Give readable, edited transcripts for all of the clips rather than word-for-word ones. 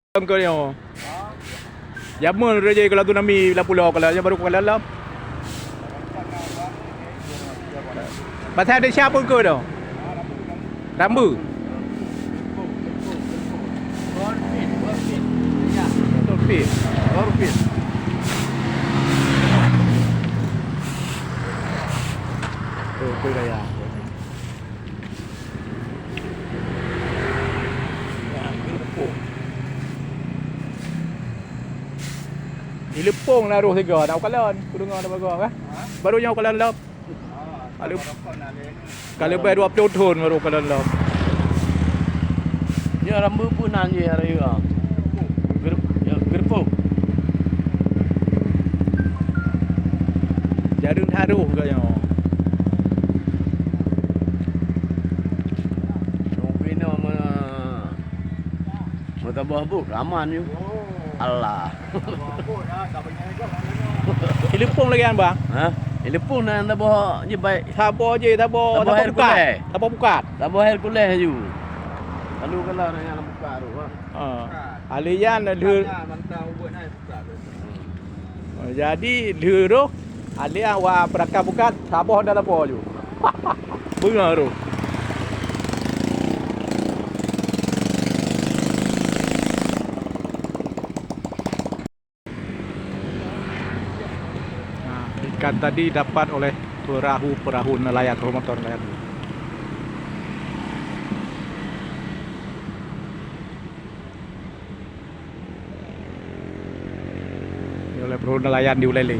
Kau ni oh. Jamun reje kalau tu nami la pulau kalau je baru kau dalam. Pasal ada siapa kau tu? Rambu. Torpid. Torpid. Oh, kau raya. Dilepong lah roh tiga nak kalan. Ku dengar dah bagus kan? Baru yang kalan lap. Kalau bayar 20 tahun baru kalan lap. Ya rambu pun nanti hari ya. Gerpuk. Jarum taruh kayaknya. Mungkin nama Mutabah buk aman you. Allah. Dilepong lagi kan bang? Ha? Telepon nak tabah je baik. Sabar je, sabar. Sabar buka. Hercules. Sabar buka. Tabah Hercules you. Lalu kalau nak buka tu ha. Alian lur. Jadi lur alian wa perakam buka sabar dah sabar je. Benar tu. Ikan tadi dapat oleh perahu nelayan atau motor nelayan. Ini oleh perahu nelayan di Ulele.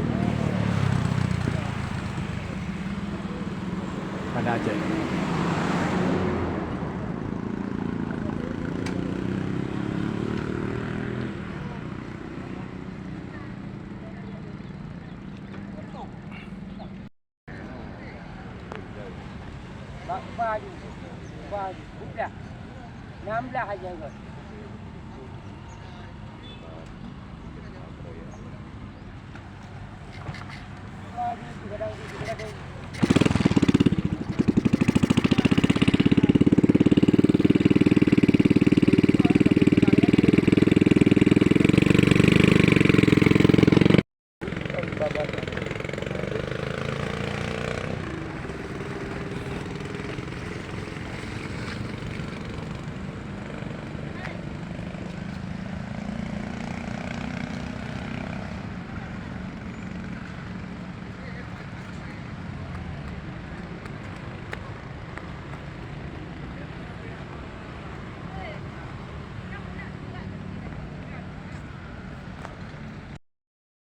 Pada Aceh. Baju. Udah. 16 aja kau.